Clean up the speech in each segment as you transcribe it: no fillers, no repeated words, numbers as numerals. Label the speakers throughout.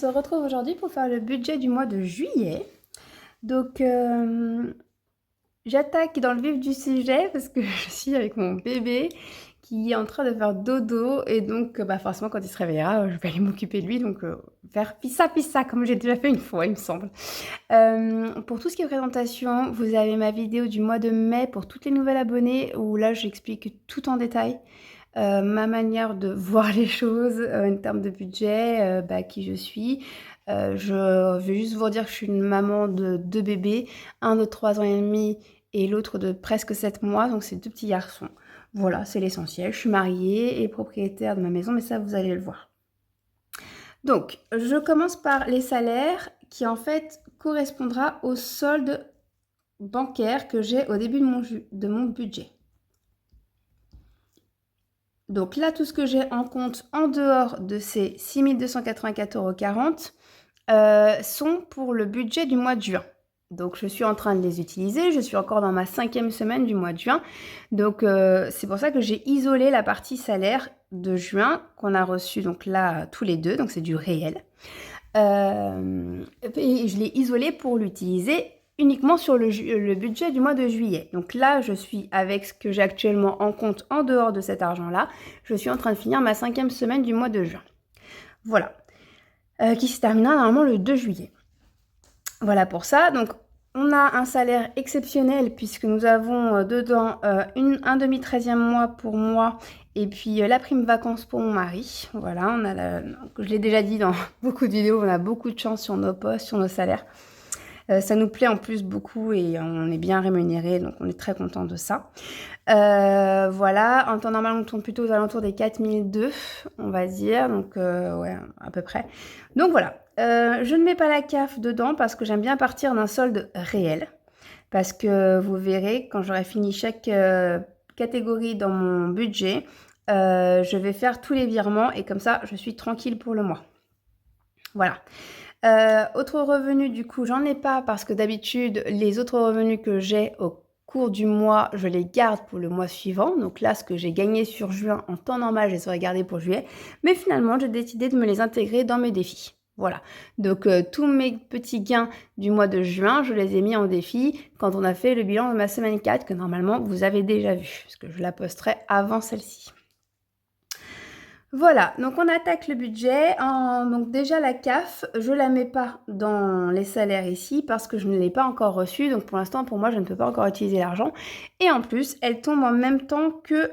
Speaker 1: se retrouve aujourd'hui pour faire le budget du mois de juillet. Donc, j'attaque dans le vif du sujet parce que je suis avec mon bébé qui est en train de faire dodo et donc forcément quand il se réveillera, je vais aller m'occuper de lui, donc faire pissa comme j'ai déjà fait une fois, il me semble. Pour tout ce qui est présentation, vous avez ma vidéo du mois de mai pour toutes les nouvelles abonnées où là j'explique tout en détail. Ma manière de voir les choses en termes de budget, qui je suis. Je vais juste vous dire que je suis une maman de 2 bébés, un de 3 ans et demi et l'autre de presque 7 mois, donc c'est 2 petits garçons. Voilà, c'est l'essentiel. Je suis mariée et propriétaire de ma maison, mais ça vous allez le voir. Donc, je commence par les salaires qui en fait correspondra au solde bancaire que j'ai au début de mon budget. Donc là, tout ce que j'ai en compte en dehors de ces 6 284,40 € sont pour le budget du mois de juin. Donc je suis en train de les utiliser, je suis encore dans ma 5e semaine du mois de juin. Donc c'est pour ça que j'ai isolé la partie salaire de juin qu'on a reçue donc là tous les deux, donc c'est du réel. Et je l'ai isolé pour l'utiliser uniquement sur le budget du mois de juillet. Donc là, je suis avec ce que j'ai actuellement en compte en dehors de cet argent-là. Je suis en train de finir ma 5e semaine du mois de juin. Voilà. Qui se terminera normalement le 2 juillet. Voilà pour ça. Donc, on a un salaire exceptionnel puisque nous avons dedans un demi 13e mois pour moi et puis la prime vacances pour mon mari. Voilà, je l'ai déjà dit dans beaucoup de vidéos, on a beaucoup de chance sur nos postes, sur nos salaires. Ça nous plaît en plus beaucoup et on est bien rémunérés, donc on est très content de ça. Voilà, en temps normal, on tourne plutôt aux alentours des 4002, on va dire, donc ouais, à peu près. Donc voilà, je ne mets pas la CAF dedans parce que j'aime bien partir d'un solde réel. Parce que vous verrez, quand j'aurai fini chaque catégorie dans mon budget, je vais faire tous les virements et comme ça, je suis tranquille pour le mois. Voilà. Autres revenus, du coup, j'en ai pas parce que d'habitude, les autres revenus que j'ai au cours du mois, je les garde pour le mois suivant. Donc là, ce que j'ai gagné sur juin en temps normal, je les aurais gardés pour juillet. Mais finalement, j'ai décidé de me les intégrer dans mes défis. Voilà. Donc tous mes petits gains du mois de juin, je les ai mis en défi quand on a fait le bilan de ma semaine 4 que normalement vous avez déjà vu, parce que je la posterai avant celle-ci. Voilà, donc on attaque le budget. Donc déjà la CAF, je la mets pas dans les salaires ici parce que je ne l'ai pas encore reçue. Donc pour l'instant, pour moi, je ne peux pas encore utiliser l'argent. Et en plus, elle tombe en même temps que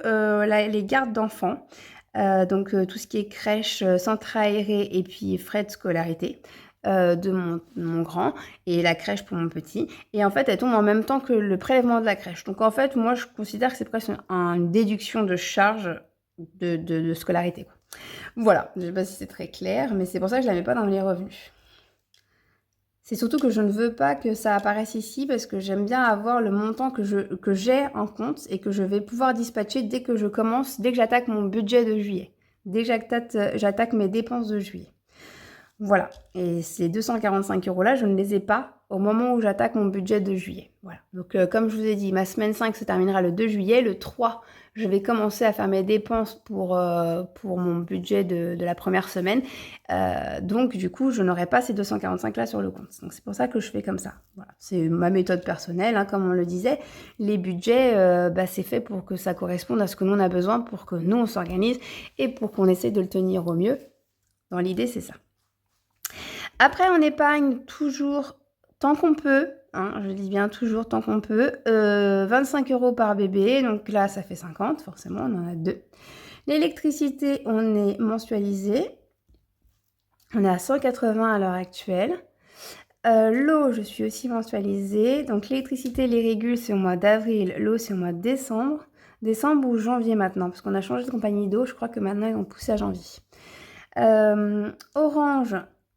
Speaker 1: les gardes d'enfants. Donc tout ce qui est crèche, centre aéré et puis frais de scolarité de mon grand et la crèche pour mon petit. Et en fait, elle tombe en même temps que le prélèvement de la crèche. Donc en fait, moi, je considère que c'est presque une déduction de charge de scolarité, quoi. Voilà, je ne sais pas si c'est très clair, mais c'est pour ça que je ne la mets pas dans les revenus. C'est surtout que je ne veux pas que ça apparaisse ici parce que j'aime bien avoir le montant que j'ai en compte et que je vais pouvoir dispatcher dès que j'attaque mon budget de juillet. Dès que j'attaque mes dépenses de juillet. Voilà, et ces 245 € là, je ne les ai pas au moment où j'attaque mon budget de juillet. Voilà, donc comme je vous ai dit, ma semaine 5 se terminera le 2 juillet. Le 3, je vais commencer à faire mes dépenses pour mon budget de la première semaine. Donc du coup, je n'aurai pas ces 245 là sur le compte. Donc c'est pour ça que je fais comme ça. Voilà, c'est ma méthode personnelle, hein, comme on le disait. Les budgets, c'est fait pour que ça corresponde à ce que nous on a besoin, pour que nous on s'organise et pour qu'on essaie de le tenir au mieux. Dans l'idée, c'est ça. Après, on épargne toujours tant qu'on peut, hein, je dis bien toujours tant qu'on peut, 25 € par bébé, donc là ça fait 50, forcément on en a 2. L'électricité, on est mensualisé, on est à 180 à l'heure actuelle. L'eau, je suis aussi mensualisée, donc l'électricité, les régules c'est au mois d'avril, l'eau c'est au mois de décembre. Décembre ou janvier maintenant, parce qu'on a changé de compagnie d'eau, je crois que maintenant ils ont poussé à janvier. Orange,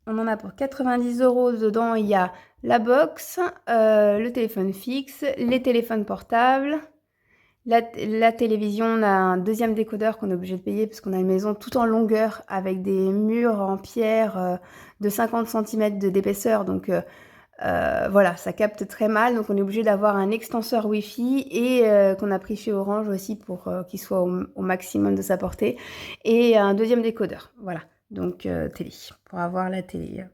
Speaker 1: on en a pour 90 €. Dedans, il y a la box, le téléphone fixe, les téléphones portables, la télévision. On a un deuxième décodeur qu'on est obligé de payer parce qu'on a une maison tout en longueur avec des murs en pierre de 50 cm d'épaisseur. Donc voilà, ça capte très mal. Donc on est obligé d'avoir un extenseur Wi-Fi et qu'on a pris chez Orange aussi pour qu'il soit au maximum de sa portée. Et un deuxième décodeur. Voilà. Donc télé, pour avoir la télé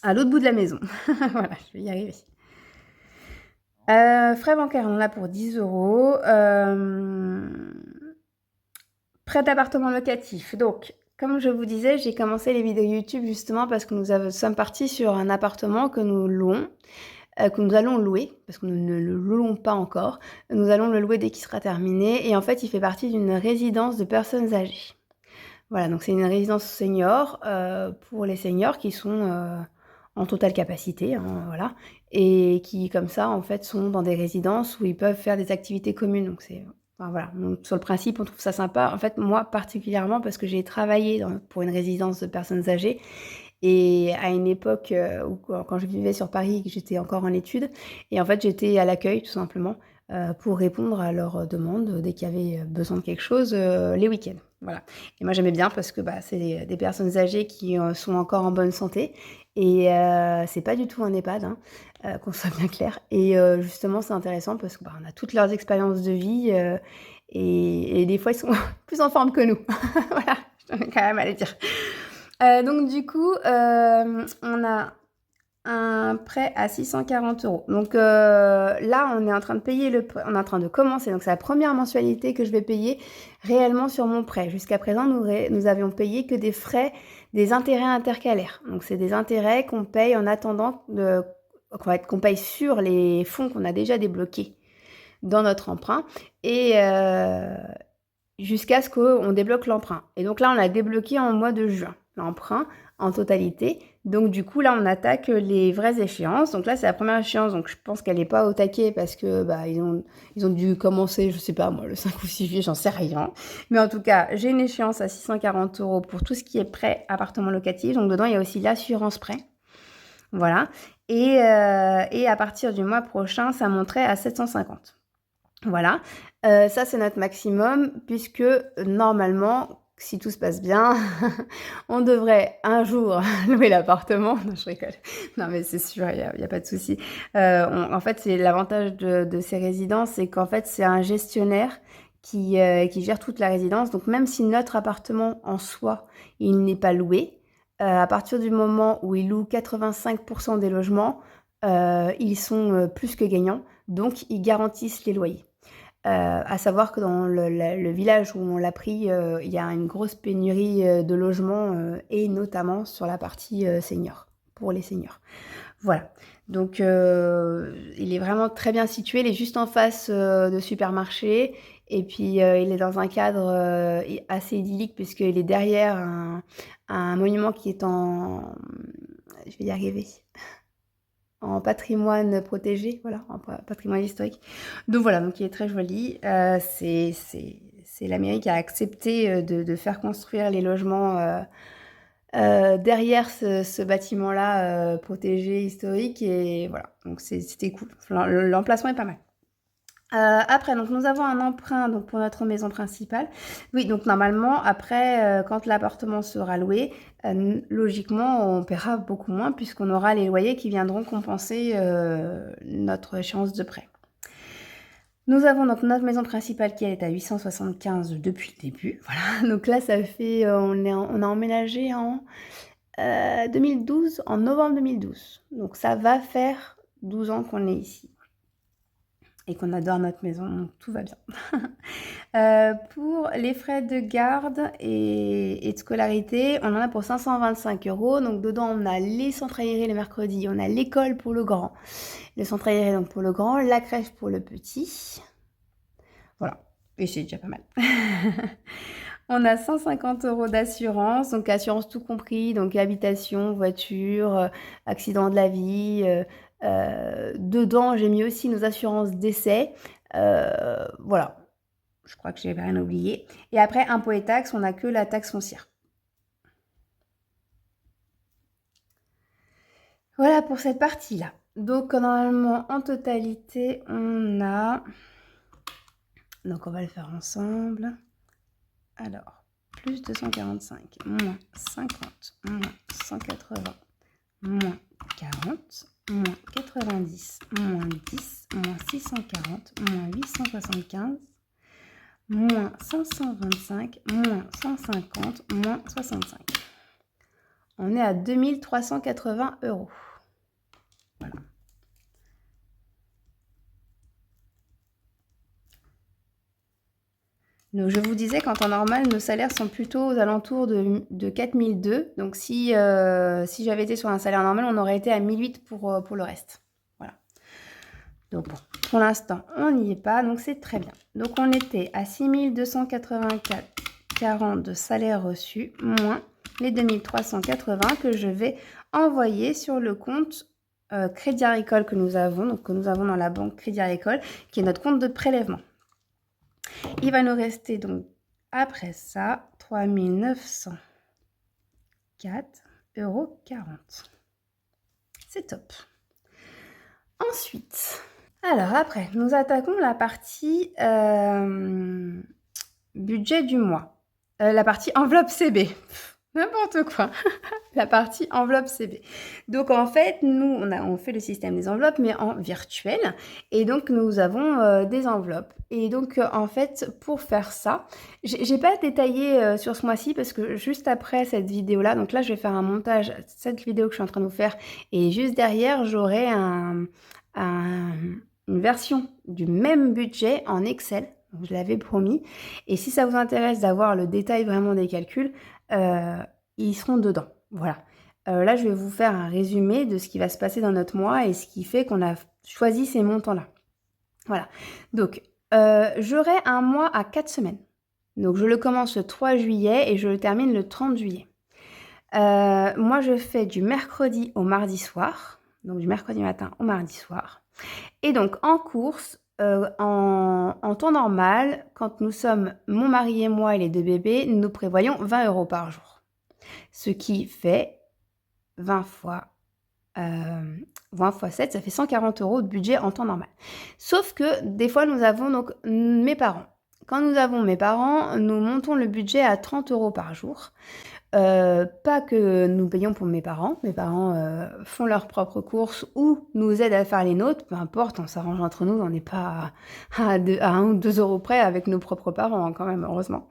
Speaker 1: à l'autre bout de la maison. Voilà, je vais y arriver. Frais bancaires, on en a pour 10 €. Prêt d'appartement locatif. Donc, comme je vous disais, j'ai commencé les vidéos YouTube justement parce que sommes partis sur un appartement que nous louons, que nous allons louer, parce que nous ne le louons pas encore. Nous allons le louer dès qu'il sera terminé et en fait, il fait partie d'une résidence de personnes âgées. Voilà, donc c'est une résidence senior, pour les seniors qui sont, en totale capacité, hein, voilà, et qui comme ça, en fait, sont dans des résidences où ils peuvent faire des activités communes. Donc enfin voilà, donc sur le principe, on trouve ça sympa. En fait, moi particulièrement parce que j'ai travaillé pour une résidence de personnes âgées et à une époque, où quand je vivais sur Paris et que j'étais encore en études et en fait, j'étais à l'accueil tout simplement, pour répondre à leurs demandes, dès qu'il y avait besoin de quelque chose, les week-ends. Voilà et moi j'aimais bien parce que, bah, c'est des personnes âgées qui, sont encore en bonne santé et c'est pas du tout un EHPAD, hein, qu'on soit bien clair et justement c'est intéressant parce que, bah, on a toutes leurs expériences de vie, et des fois ils sont plus en forme que nous. Voilà, je tenais quand même à le dire. Donc du coup, on a un prêt à 640 €. Donc là, on est en train de payer le prêt, on est en train de commencer. Donc c'est la première mensualité que je vais payer réellement sur mon prêt. Jusqu'à présent, nous avions payé que des frais, des intérêts intercalaires. Donc c'est des intérêts qu'on paye en attendant qu'on paye sur les fonds qu'on a déjà débloqués dans notre emprunt et jusqu'à ce qu'on débloque l'emprunt. Et donc là, on l'a débloqué en mois de juin, l'emprunt en totalité. Donc du coup, là, on attaque les vraies échéances. Donc là, c'est la première échéance. Donc je pense qu'elle n'est pas au taquet parce que bah, ils ont dû commencer, je sais pas moi, le 5 ou 6 juillet, j'en sais rien. Mais en tout cas, j'ai une échéance à 640 € pour tout ce qui est prêt appartement locatif. Donc dedans, il y a aussi l'assurance prêt. Voilà. Et à partir du mois prochain, ça monterait à 750. Voilà, ça c'est notre maximum puisque normalement, si tout se passe bien, on devrait un jour louer l'appartement. Non, je rigole. Non, mais c'est sûr, il y a pas de souci. En fait, c'est l'avantage de ces résidences, c'est qu'en fait, c'est un gestionnaire qui gère toute la résidence. Donc même si notre appartement en soi, il n'est pas loué, à partir du moment où il loue 85 % des logements, ils sont, plus que gagnants, donc ils garantissent les loyers. À savoir que dans le village où on l'a pris, il y a une grosse pénurie, de logements, et notamment sur la partie, senior, pour les seniors. Voilà, donc il est vraiment très bien situé. Il est juste en face, de supermarché et puis, il est dans un cadre, assez idyllique puisqu'il est derrière un monument qui est je vais y arriver, en patrimoine protégé, voilà, en patrimoine historique. Donc voilà, donc il est très joli. C'est la mairie qui a accepté de faire construire les logements derrière ce bâtiment-là protégé historique et voilà, donc c'était cool. L'emplacement est pas mal. Après, donc nous avons un emprunt donc pour notre maison principale. Oui, donc normalement, après, quand l'appartement sera loué, logiquement, on paiera beaucoup moins puisqu'on aura les loyers qui viendront compenser notre échéance de prêt. Nous avons donc notre maison principale qui elle est à 875 depuis le début. Voilà, donc là, ça fait, on a emménagé en 2012, en novembre 2012. Donc ça va faire 12 ans qu'on est ici et qu'on adore notre maison, donc tout va bien. Pour les frais de garde et de scolarité, on en a pour 525 €. Donc dedans, on a les centres aérés le mercredi, on a l'école pour le grand, le centre aéré donc pour le grand, la crèche pour le petit. Voilà, et c'est déjà pas mal. On a 150 € d'assurance, donc assurance tout compris, donc habitation, voiture, accident de la vie. Dedans, j'ai mis aussi nos assurances décès. Voilà, je crois que j'ai rien oublié. Et après, impôts et taxes, on n'a que la taxe foncière. Voilà pour cette partie-là. Donc normalement, en totalité, on a... Donc on va le faire ensemble. Alors, plus 245, moins 50, moins 180, moins 40, moins 90, moins 10, moins 640, moins 875, moins 525, moins 150, moins 65. On est à 2380 €. Voilà. Donc, je vous disais qu'en temps normal, nos salaires sont plutôt aux alentours de 4002. Donc, si j'avais été sur un salaire normal, on aurait été à 1008 pour le reste. Voilà. Donc, bon, pour l'instant, on n'y est pas. Donc, c'est très bien. Donc, on était à 6284,40 de salaire reçu, moins les 2380 que je vais envoyer sur le compte Crédit Agricole que nous avons, donc que nous avons dans la banque Crédit Agricole, qui est notre compte de prélèvement. Il va nous rester donc après ça 3904,40 €. C'est top. Ensuite, alors après, nous attaquons la partie budget du mois. La partie enveloppe CB. N'importe quoi. La partie enveloppe CB. Donc en fait, nous, on fait le système des enveloppes, mais en virtuel. Et donc, nous avons des enveloppes. Et donc, en fait, pour faire ça, j'ai pas détaillé sur ce mois-ci parce que juste après cette vidéo-là, donc là, je vais faire un montage, cette vidéo que je suis en train de vous faire. Et juste derrière, j'aurai une version du même budget en Excel. Je l'avais promis. Et si ça vous intéresse d'avoir le détail vraiment des calculs, ils seront dedans. Voilà. Là, je vais vous faire un résumé de ce qui va se passer dans notre mois et ce qui fait qu'on a choisi ces montants-là. Voilà. Donc, j'aurai un mois à 4 semaines. Donc, je le commence le 3 juillet et je le termine le 30 juillet. Moi, je fais du mercredi au mardi soir. Donc, du mercredi matin au mardi soir. Et donc, en course, en temps normal, quand nous sommes mon mari et moi et les 2 bébés, nous prévoyons 20 € par jour. Ce qui fait 20 fois 7, ça fait 140 € de budget en temps normal. Sauf que des fois, nous avons donc mes parents. Quand nous avons mes parents, nous montons le budget à 30 € par jour. Pas que nous payons pour mes parents. Mes parents font leurs propres courses ou nous aident à faire les nôtres. Peu importe, on s'arrange entre nous. On n'est pas à 1 ou 2 € près avec nos propres parents, hein, quand même, heureusement.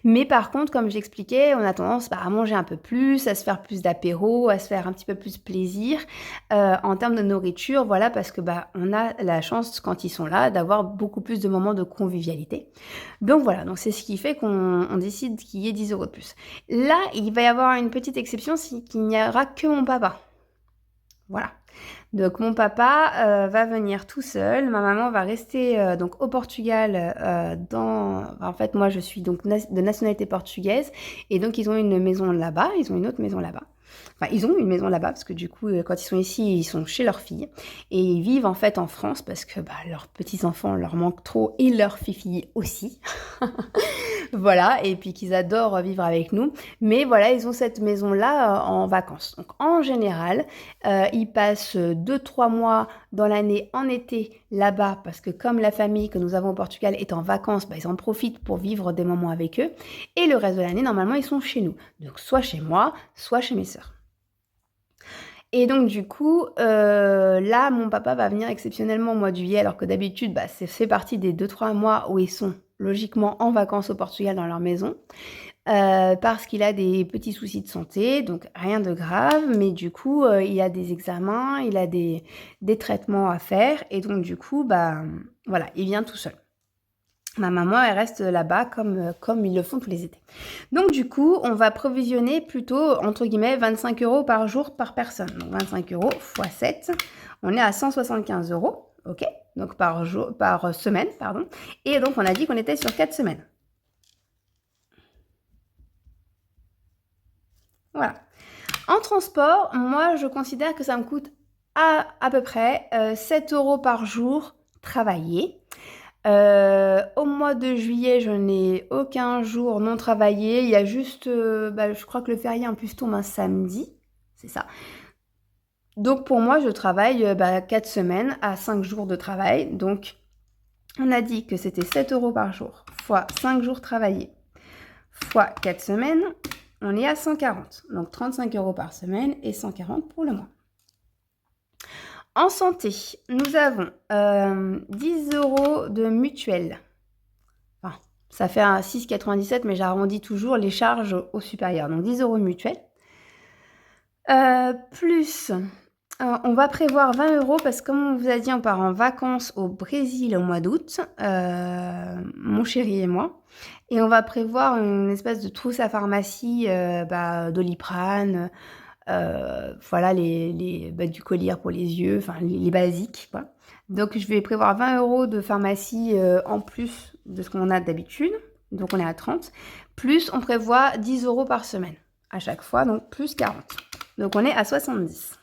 Speaker 1: Mais par contre, comme j'expliquais, on a tendance à manger un peu plus, à se faire plus d'apéros, à se faire un petit peu plus plaisir en termes de nourriture. Voilà, parce que on a la chance, quand ils sont là, d'avoir beaucoup plus de moments de convivialité. Donc voilà, donc c'est ce qui fait qu'on décide qu'il y ait 10 € de plus. Là, il va y avoir une petite exception, c'est qu'il n'y aura que mon papa. Voilà. Donc mon papa va venir tout seul, ma maman va rester donc au Portugal en fait moi je suis donc de nationalité portugaise et donc ils ont une maison là-bas, ils ont une autre maison là-bas. Enfin, ils ont une maison là-bas parce que du coup, quand ils sont ici, ils sont chez leur fille. Et ils vivent en fait en France parce que leurs petits-enfants leur manquent trop et leurs filles aussi. Voilà, et puis qu'ils adorent vivre avec nous. Mais voilà, ils ont cette maison-là en vacances. Donc en général, ils passent 2-3 mois dans l'année en été là-bas parce que comme la famille que nous avons au Portugal est en vacances, ils en profitent pour vivre des moments avec eux. Et le reste de l'année, normalement, ils sont chez nous. Donc soit chez moi, soit chez mes sœurs. Et donc du coup, là, mon papa va venir exceptionnellement au mois de juillet, alors que d'habitude, c'est fait partie des 2-3 mois où ils sont logiquement en vacances au Portugal dans leur maison, parce qu'il a des petits soucis de santé, donc rien de grave, mais du coup, il a des examens, il a des traitements à faire, et donc du coup, voilà, il vient tout seul. Ma maman, elle reste là-bas comme ils le font tous les étés. Donc du coup, on va provisionner plutôt, entre guillemets, 25 € par jour par personne. Donc 25 € x 7, on est à 175 €, ok? Donc par semaine, pardon. Et donc on a dit qu'on était sur 4 semaines. Voilà. En transport, moi, je considère que ça me coûte à peu près 7 € par jour travaillé. Au mois de juillet, je n'ai aucun jour non travaillé. Il y a juste, je crois que le férié en plus tombe un samedi, c'est ça. Donc pour moi, je travaille 4 semaines à 5 jours de travail. Donc on a dit que c'était 7 € par jour fois 5 jours travaillés fois 4 semaines. On est à 140. Donc 35 € par semaine et 140 pour le mois. En santé, nous avons 10 € de mutuelle. Enfin, Ça fait un 6,97 mais j'arrondis toujours les charges au supérieur. Donc 10 € mutuelle. Plus, on va prévoir 20 € parce que comme on vous a dit, on part en vacances au Brésil au mois d'août, mon chéri et moi. Et on va prévoir une espèce de trousse à pharmacie, Doliprane, voilà du collier pour les yeux, enfin les basiques quoi. Donc je vais prévoir 20 € de pharmacie, en plus de ce qu'on a d'habitude, donc on est à 30, plus on prévoit 10 € par semaine à chaque fois, donc plus 40. Donc on est à 70.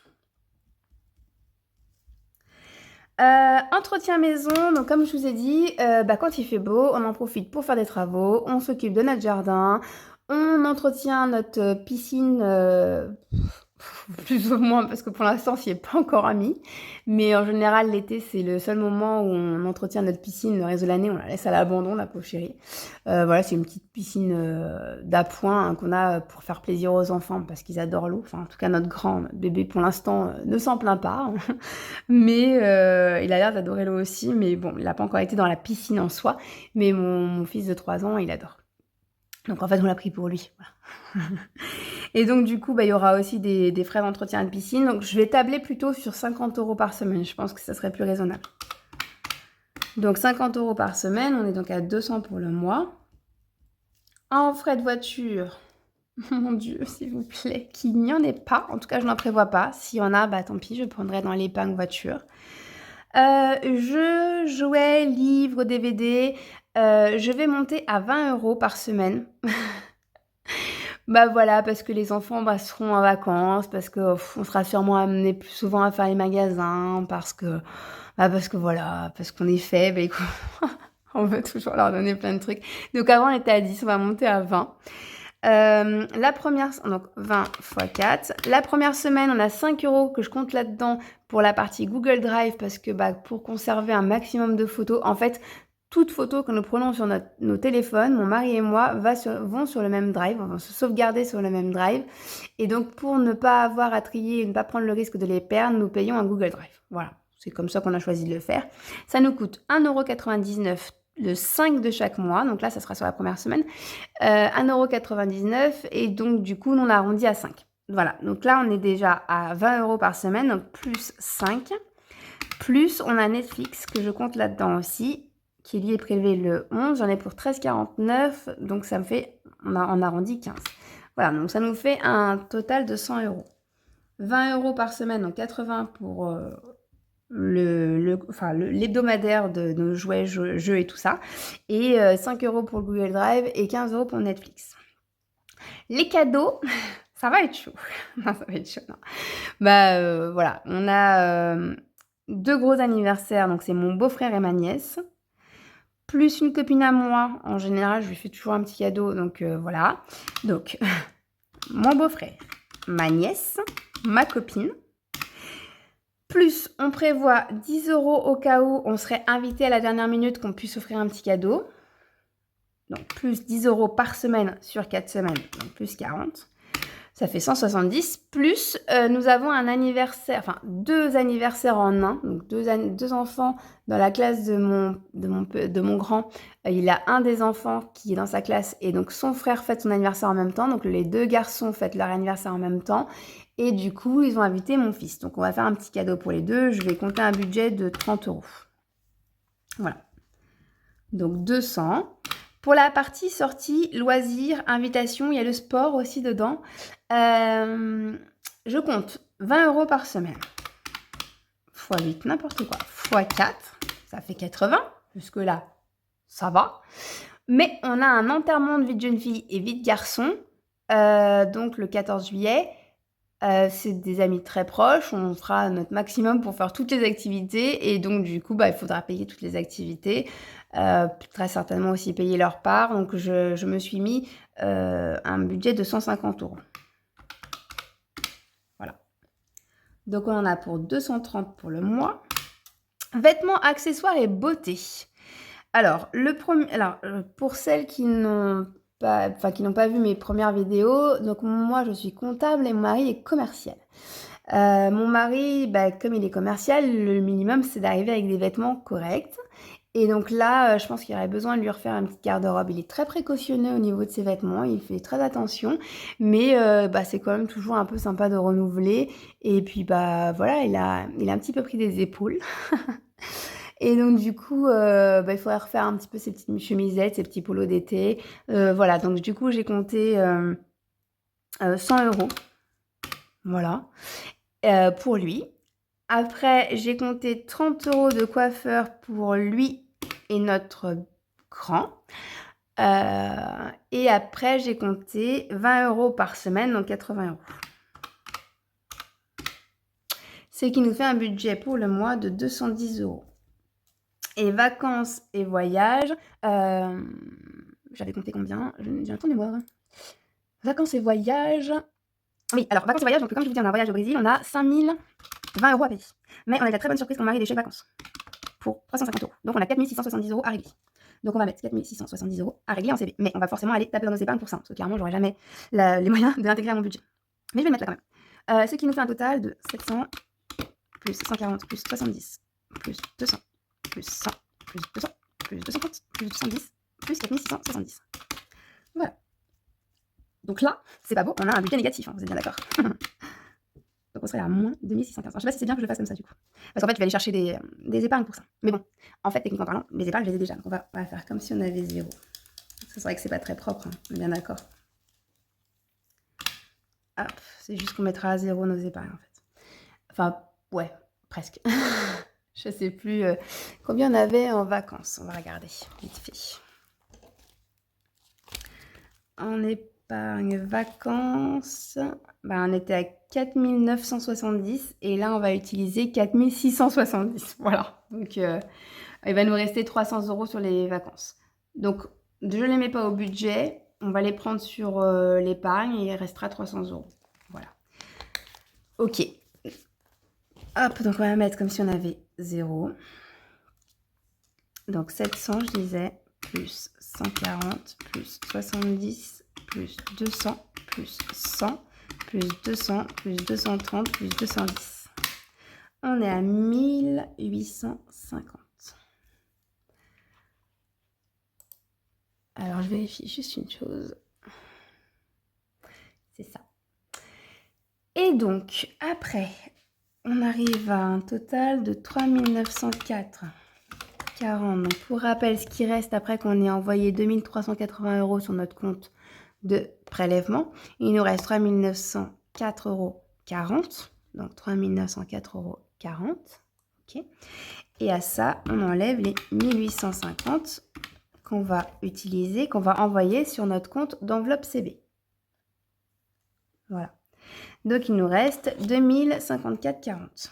Speaker 1: Entretien maison, donc comme je vous ai dit, quand il fait beau, on en profite pour faire des travaux, on s'occupe de notre jardin, on entretient notre piscine, plus ou moins parce que pour l'instant, on s'y est pas encore mis. Mais en général, l'été, c'est le seul moment où on entretient notre piscine. Le reste de l'année, on la laisse à l'abandon, la pauvre chérie. Voilà, c'est une petite piscine d'appoint qu'on a pour faire plaisir aux enfants parce qu'ils adorent l'eau. Enfin, en tout cas, notre bébé, pour l'instant, ne s'en plaint pas. Mais il a l'air d'adorer l'eau aussi. Mais bon, il n'a pas encore été dans la piscine en soi. Mais mon fils de 3 ans, il adore. Donc en fait, on l'a pris pour lui. Voilà. Et donc du coup, il y aura aussi des frais d'entretien de piscine. Donc je vais tabler plutôt sur 50 € par semaine. Je pense que ça serait plus raisonnable. Donc 50 € par semaine, on est donc à 200 pour le mois. En frais de voiture, mon Dieu, s'il vous plaît, qu'il n'y en ait pas. En tout cas, je n'en prévois pas. S'il y en a, tant pis, je prendrai dans l'épargne voiture. Jeux, jouets, livres, DVD, je vais monter à 20 € par semaine. Voilà, parce que les enfants seront en vacances, parce que on sera sûrement amenés plus souvent à faire les magasins, parce que voilà, parce qu'on est faible et qu'on veut toujours leur donner plein de trucs. Donc avant on était à 10, on va monter à 20. La première, donc 20 x 4. La première semaine, on a 5 € que je compte là-dedans pour la partie Google Drive parce que pour conserver un maximum de photos, en fait, toutes photos que nous prenons sur nos téléphones, mon mari et moi, vont sur le même drive, vont se sauvegarder sur le même drive. Et donc, pour ne pas avoir à trier et ne pas prendre le risque de les perdre, nous payons un Google Drive. Voilà, c'est comme ça qu'on a choisi de le faire. Ça nous coûte 1,99 € le 5 de chaque mois. Donc là, ça sera sur la première semaine. 1,99 € et donc, du coup, on arrondit à 5. Voilà, donc là, on est déjà à 20 € par semaine, donc plus 5. Plus, on a Netflix que je compte là-dedans aussi, qui lui est prélevé le 11. J'en ai pour 13,49, donc ça me fait, on arrondit 15. Voilà, donc ça nous fait un total de 100 €. 20 € par semaine, donc 80 pour l'hebdomadaire de nos jouets, jeux et tout ça. Et 5 € pour le Google Drive et 15 € pour Netflix. Les cadeaux, ça va être chaud. Non, ça va être chaud, non. Voilà, on a 2 gros anniversaires, donc c'est mon beau-frère et ma nièce. Plus une copine à moi, en général, je lui fais toujours un petit cadeau, donc voilà. Donc, mon beau-frère, ma nièce, ma copine. Plus, on prévoit 10 € au cas où on serait invité à la dernière minute qu'on puisse offrir un petit cadeau. Donc, plus 10 € par semaine sur 4 semaines, donc plus 40. Ça fait 170. Plus, nous avons un anniversaire, enfin 2 anniversaires en un. Donc 2 enfants dans la classe de mon grand. Il a un des enfants qui est dans sa classe et donc son frère fête son anniversaire en même temps. Donc les 2 garçons fêtent leur anniversaire en même temps. Et du coup, ils ont invité mon fils. Donc on va faire un petit cadeau pour les deux. Je vais compter un budget de 30 €. Voilà. Donc 200. Pour la partie sortie, loisirs, invitation, il y a le sport aussi dedans. Je compte 20 € par semaine. X 8, n'importe quoi. X 4, ça fait 80. Jusque-là, ça va. Mais on a un enterrement de vie de jeune fille et vie de garçon. Donc le 14 juillet. C'est des amis très proches. On fera notre maximum pour faire toutes les activités. Et donc du coup, il faudra payer toutes les activités. Très certainement aussi payer leur part. Donc je me suis mis un budget de 150 €. Voilà. Donc on en a pour 230 pour le mois. Vêtements, accessoires et beauté. Alors, pour celles qui n'ont pas vu mes premières vidéos, donc moi je suis comptable et mon mari est commercial. Mon mari, comme il est commercial, le minimum c'est d'arriver avec des vêtements corrects. Et donc là, je pense qu'il y aurait besoin de lui refaire un petit garde-robe. Il est très précautionneux au niveau de ses vêtements, il fait très attention, mais c'est quand même toujours un peu sympa de renouveler. Et puis, voilà, il a un petit peu pris des épaules. Et donc du coup, il faudrait refaire un petit peu ses petites chemisettes, ses petits polos d'été. Voilà, donc du coup, j'ai compté 100 €, voilà, pour lui. Après, j'ai compté 30 € de coiffeur pour lui et notre grand. Et après, j'ai compté 20 € par semaine, donc 80 €. Ce qui nous fait un budget pour le mois de 210 €. Et vacances et voyages, j'avais compté combien? J'ai un trou de mémoire. Vacances et voyages. Oui, alors vacances et voyages, donc comme je vous dis, on a un voyage au Brésil, on a 5020 € à payer. Mais on a de la très bonne surprise qu'on mari des chèques vacances pour 350 €. Donc on a 4670 € à régler. Donc on va mettre 4670 € à régler en CB. Mais on va forcément aller taper dans nos épargnes pour ça, parce que clairement, j'aurais jamais les moyens de l'intégrer à mon budget. Mais je vais le mettre là quand même. Ce qui nous fait un total de 700 plus 140 plus 70 plus 200 plus 100 plus 200 plus 230 plus 210 plus 4670. Voilà. Donc là, c'est pas beau, on a un budget négatif, hein, vous êtes bien d'accord. Donc on serait à moins 2615. Alors, je sais pas si c'est bien que je le fasse comme ça du coup. Parce qu'en fait, je vais aller chercher des épargnes pour ça. Mais bon, en fait, techniquement parlant, les épargnes, je les ai déjà. Donc on va faire comme si on avait 0. C'est vrai que c'est pas très propre, hein, on est bien d'accord. Hop, c'est juste qu'on mettra à 0 nos épargnes en fait. Enfin, ouais, presque. Je sais plus combien on avait en vacances. On va regarder vite fait. En épargne vacances, on était à 4970 et là on va utiliser 4670. Voilà. Donc il va nous rester 300 € sur les vacances. Donc je ne les mets pas au budget. On va les prendre sur l'épargne et il restera 300 €. Voilà. Ok. Hop, donc on va mettre comme si on avait 0. Donc 700, je disais, plus 140, plus 70, plus 200, plus 100, plus 200, plus 230, plus 210. On est à 1850. Alors, je vérifie juste une chose. C'est ça. Et donc, après, on arrive à un total de 3904. 40. Donc, pour rappel, ce qui reste après qu'on ait envoyé 2380 € sur notre compte de prélèvement, il nous reste 3904,40 €. Donc 3904,40 €. Ok. Et à ça, on enlève les 1850 qu'on va utiliser, qu'on va envoyer sur notre compte d'enveloppe CB. Voilà. Donc il nous reste 2054,40 €.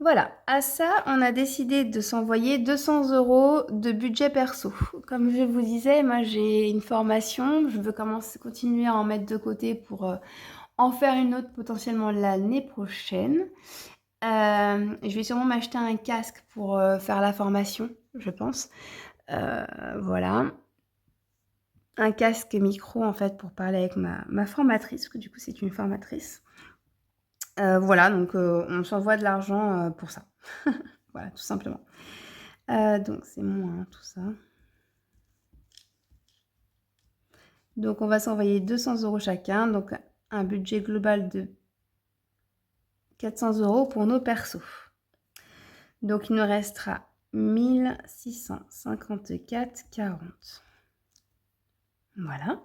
Speaker 1: Voilà, à ça, on a décidé de s'envoyer 200 € de budget perso. Comme je vous disais, moi j'ai une formation, je veux continuer à en mettre de côté pour en faire une autre potentiellement l'année prochaine. Je vais sûrement m'acheter un casque pour faire la formation, je pense. Voilà. Un casque micro en fait pour parler avec ma formatrice, parce que du coup c'est une formatrice. Voilà, donc on s'envoie de l'argent pour ça. Voilà, tout simplement. Donc c'est moins tout ça. Donc on va s'envoyer 200 € chacun, donc un budget global de 400 € pour nos persos. Donc il nous restera 1654,40. Voilà.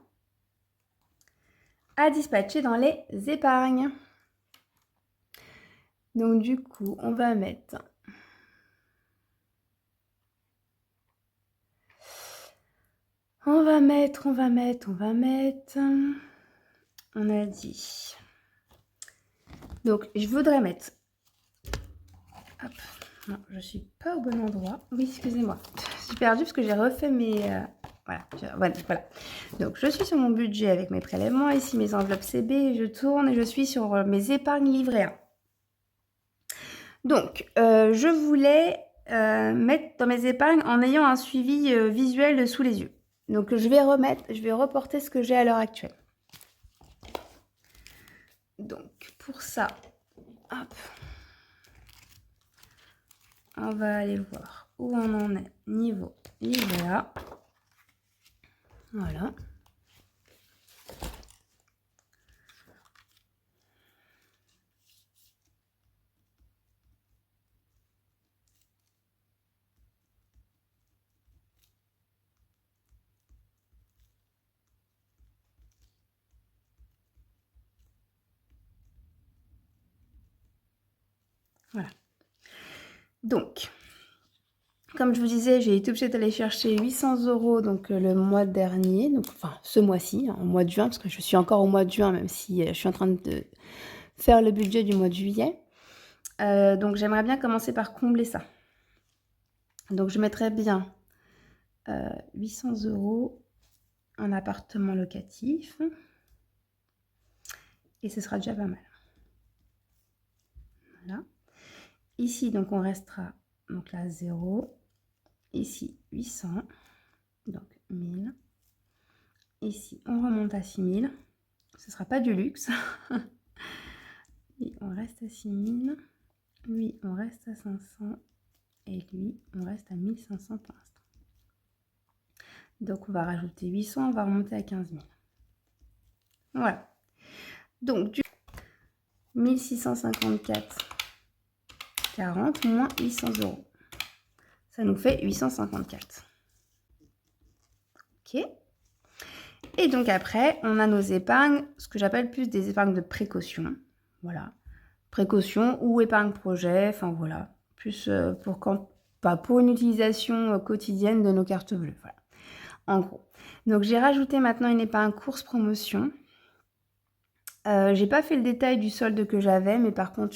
Speaker 1: À dispatcher dans les épargnes. Donc du coup, on va mettre... On va mettre... On a dit... Donc, je voudrais mettre... Hop. Non, je suis pas au bon endroit. Oui, excusez-moi. Je suis perdue parce que j'ai refait mes... Voilà. Donc, je suis sur mon budget avec mes prélèvements. Ici, mes enveloppes CB. Je tourne et je suis sur mes épargnes livret A. Donc, je voulais mettre dans mes épargnes en ayant un suivi visuel sous les yeux. Donc, je vais reporter ce que j'ai à l'heure actuelle. Donc, pour ça, hop, on va aller voir où on en est niveau livret. Voilà. Voilà. Donc, comme je vous disais, j'ai été obligée d'aller chercher 800 € donc le mois dernier, donc enfin ce mois-ci, hein, au mois de juin, parce que je suis encore au mois de juin, même si je suis en train de faire le budget du mois de juillet. Donc j'aimerais bien commencer par combler ça. Donc je mettrais bien 800 € en appartement locatif. Et ce sera déjà pas mal. Voilà. Ici, donc on restera donc là 0. Ici 800. Donc 1000. Ici, on remonte à 6000. Ce ne sera pas du luxe. Lui, on reste à 6000. Lui, on reste à 500. Et lui, on reste à 1500 pour l'instant. Donc, on va rajouter 800. On va remonter à 15 000. Voilà. Donc, du 1654,40 moins 800 €. Ça nous fait 854. Ok. Et donc après, on a nos épargnes, ce que j'appelle plus des épargnes de précaution. Voilà. Précaution ou épargne projet, enfin voilà. Plus pour quand, pas pour une utilisation quotidienne de nos cartes bleues. Voilà. En gros. Donc j'ai rajouté maintenant une épargne course promotion. J'ai pas fait le détail du solde que j'avais, mais par contre,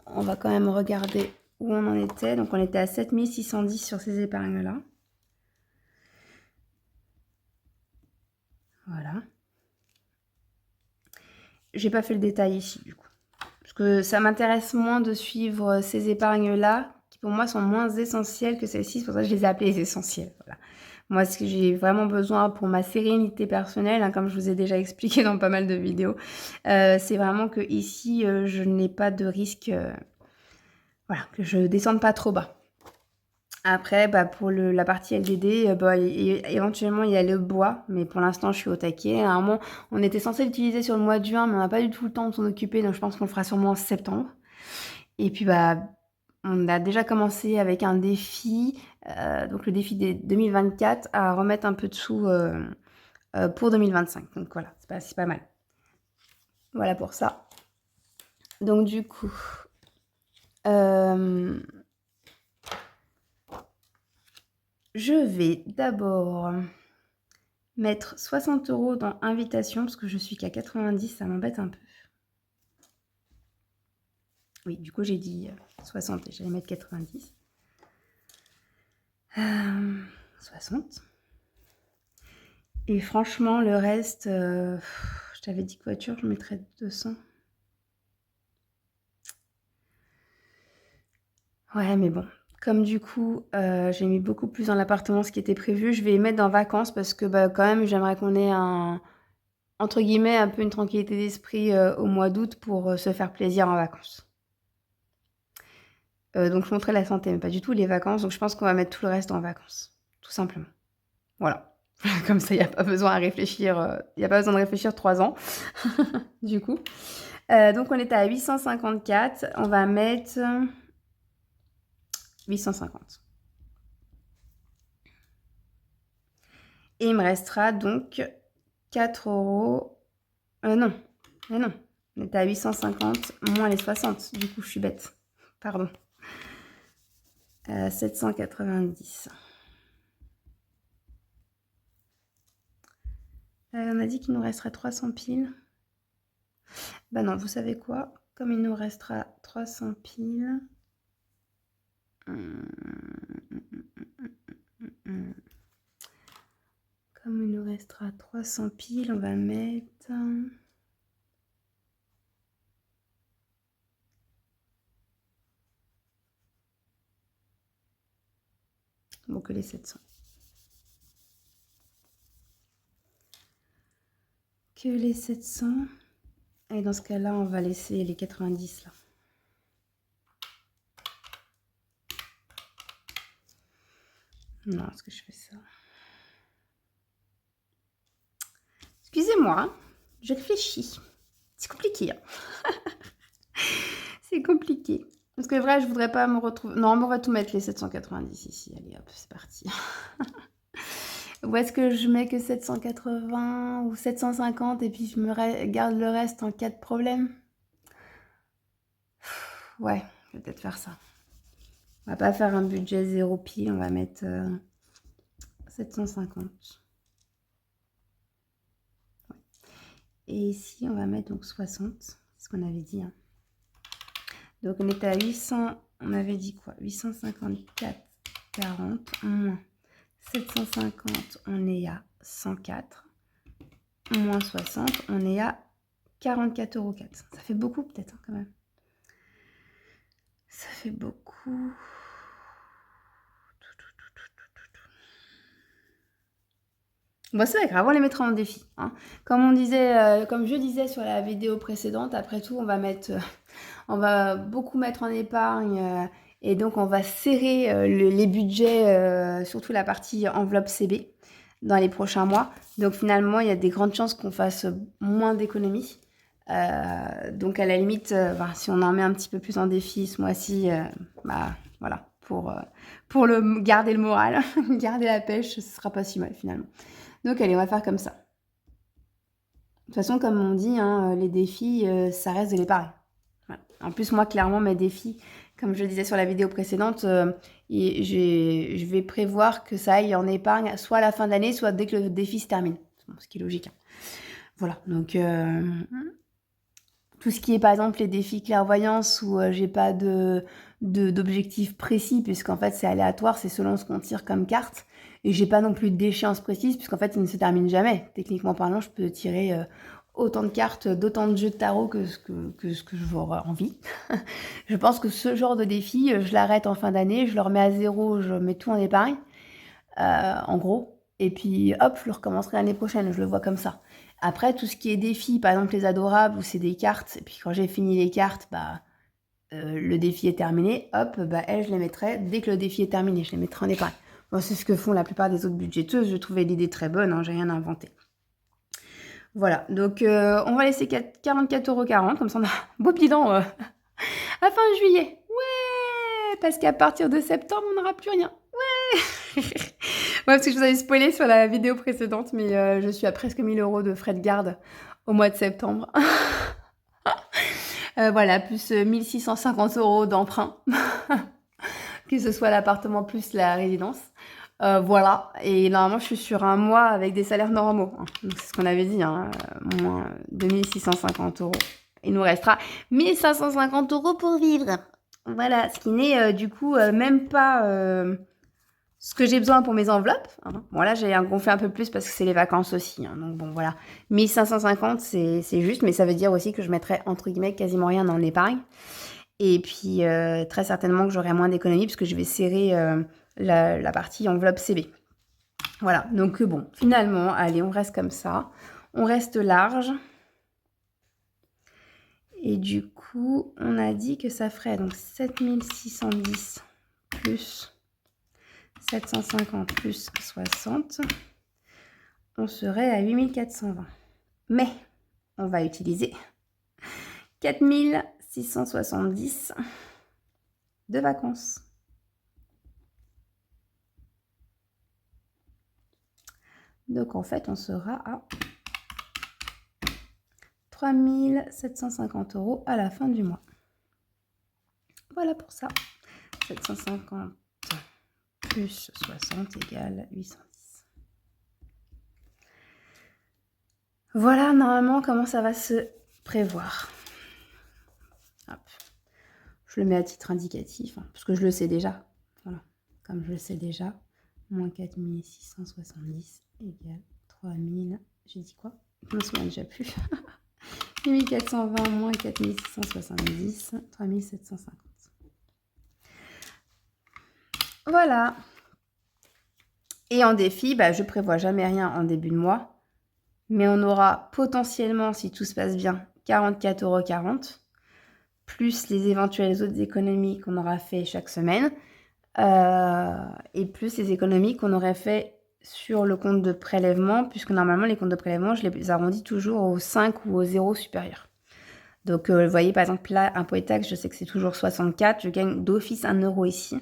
Speaker 1: on va quand même regarder où on en était. Donc on était à 7610 sur ces épargnes-là. Voilà. J'ai pas fait le détail ici du coup. Parce que ça m'intéresse moins de suivre ces épargnes-là, qui pour moi sont moins essentielles que celles-ci. C'est pour ça que je les ai appelées les essentielles. Voilà. Moi, ce que j'ai vraiment besoin pour ma sérénité personnelle, hein, comme je vous ai déjà expliqué dans pas mal de vidéos, c'est vraiment que ici, je n'ai pas de risque, voilà, que je descende pas trop bas. Après, bah, pour la partie LDD, éventuellement, il y a le bois, mais pour l'instant, je suis au taquet. À un moment, on était censé l'utiliser sur le mois de juin, mais on n'a pas du tout le temps de s'en occuper, donc je pense qu'on le fera sûrement en septembre. Et puis, bah, on a déjà commencé avec un défi, donc le défi des 2024, à remettre un peu de sous pour 2025. Donc voilà, c'est pas mal. Voilà pour ça. Donc du coup, je vais d'abord mettre 60 € dans invitation, parce que je suis qu'à 90, ça m'embête un peu. Oui, du coup, j'ai dit 60 et j'allais mettre 90. 60. Et franchement, le reste, je t'avais dit que voiture, je mettrais 200. Ouais, mais bon, comme du coup, j'ai mis beaucoup plus dans l'appartement ce qui était prévu, je vais mettre dans vacances parce que bah, quand même, j'aimerais qu'on ait entre guillemets, un peu une tranquillité d'esprit au mois d'août pour se faire plaisir en vacances. Donc je montrais la santé, mais pas du tout les vacances. Donc je pense qu'on va mettre tout le reste en vacances, tout simplement. Voilà. Comme ça, il n'y a pas besoin à réfléchir. Il n'y a pas besoin de réfléchir 3 ans, du coup. Donc on était à 854. On va mettre 850. Et il me restera donc 4 €. Non. Mais non. On était à 850 moins les 60. Du coup, je suis bête. Pardon. 790. On a dit qu'il nous resterait 300 piles. Bah non, vous savez quoi? Comme il nous restera 300 piles... Comme il nous restera 300 piles, on va mettre... Bon, que les 700. Que les 700. Et dans ce cas-là, on va laisser les 90 là. Non, est-ce que je fais ça? Excusez-moi, hein, je réfléchis. C'est compliqué. Hein. C'est compliqué. Parce que vrai, je voudrais pas me retrouver... Non, mais on va tout mettre les 790 ici. Allez, hop, c'est parti. Ou est-ce que je mets que 780 ou 750 et puis je me garde le reste en cas de problème? Ouais, je vais peut-être faire ça. On va pas faire un budget 0 pile, on va mettre 750. Ouais. Et ici, on va mettre donc 60, c'est ce qu'on avait dit. Hein. Donc on était à 800, on avait dit quoi? 854,40 moins 750, on est à 104. Moins 60, on est à 44,04 €. Ça fait beaucoup peut-être hein, quand même. Ça fait beaucoup. Bon, c'est vrai, on les mettra en défi. Hein. Comme je disais sur la vidéo précédente, après tout, on va beaucoup mettre en épargne et donc on va serrer les budgets, surtout la partie enveloppe CB dans les prochains mois. Donc finalement, il y a des grandes chances qu'on fasse moins d'économies. Donc à la limite, si on en met un petit peu plus en défi ce mois-ci, voilà, pour garder le moral, garder la pêche, ce sera pas si mal finalement. Donc allez, on va faire comme ça. De toute façon, comme on dit, hein, les défis, ça reste de l'épargne. Voilà. En plus, moi, clairement, mes défis, comme je le disais sur la vidéo précédente, je vais prévoir que ça aille en épargne soit à la fin de l'année, soit dès que le défi se termine. Ce qui est logique. Hein. Voilà, donc tout ce qui est, par exemple, les défis clairvoyance où j'ai pas d'objectif précis, puisqu'en fait, c'est aléatoire, c'est selon ce qu'on tire comme carte. Et j'ai pas non plus d'échéance précise, puisqu'en fait, il ne se termine jamais. Techniquement parlant, je peux tirer autant de cartes, d'autant de jeux de tarot que ce que j'aurais envie. Je pense que ce genre de défi, je l'arrête en fin d'année, je le remets à zéro, je mets tout en épargne, en gros. Et puis, hop, je le recommencerai l'année prochaine, je le vois comme ça. Après, tout ce qui est défi, par exemple les adorables, où c'est des cartes, et puis quand j'ai fini les cartes, le défi est terminé, hop, elles, je les mettrai dès que le défi est terminé, je les mettrai en épargne. Bon, c'est ce que font la plupart des autres budgéteuses, je trouvais l'idée très bonne, hein, j'ai rien inventé. Voilà, donc on va laisser 44,40 €, comme ça on a un beau bilan à fin juillet. Ouais, parce qu'à partir de septembre, on n'aura plus rien. Ouais. Ouais, parce que je vous avais spoilé sur la vidéo précédente, mais je suis à presque 1000 € de frais de garde au mois de septembre. Voilà, plus 1650 € d'emprunt, que ce soit l'appartement plus la résidence. Voilà, et normalement je suis sur un mois avec des salaires normaux. Hein. Donc c'est ce qu'on avait dit, hein, moins 2650 €. Il nous restera 1550 € pour vivre. Voilà, ce qui n'est du coup même pas ce que j'ai besoin pour mes enveloppes. Hein. Bon là j'ai gonflé un peu plus parce que c'est les vacances aussi. Hein. Donc bon voilà, 1550 c'est juste, mais ça veut dire aussi que je mettrai entre guillemets quasiment rien en épargne. Et puis très certainement que j'aurai moins d'économies parce que je vais serrer la partie enveloppe CB. Voilà, donc bon, finalement, allez, on reste comme ça. On reste large. Et du coup, on a dit que ça ferait donc 7610 plus 750 plus 60. On serait à 8420. Mais on va utiliser 4670 de vacances. Donc en fait, on sera à 3750 € à la fin du mois. Voilà pour ça. 750 plus 60 égale 810. Voilà normalement comment ça va se prévoir. Hop. Je le mets à titre indicatif, hein, parce que je le sais déjà. Voilà. Comme je le sais déjà, moins 4670 égale 3000. J'ai dit quoi? Je me souviens déjà plus. 1420 moins 4670, 3750. Voilà. Et en défi, je prévois jamais rien en début de mois. Mais on aura potentiellement, si tout se passe bien, 44,40 €, plus les éventuelles autres économies qu'on aura fait chaque semaine, et plus les économies qu'on aurait fait sur le compte de prélèvement, puisque normalement les comptes de prélèvement, je les arrondis toujours au 5 ou au 0 supérieur. Donc, vous voyez, par exemple, là, impôt et taxes, je sais que c'est toujours 64, je gagne d'office 1 € ici.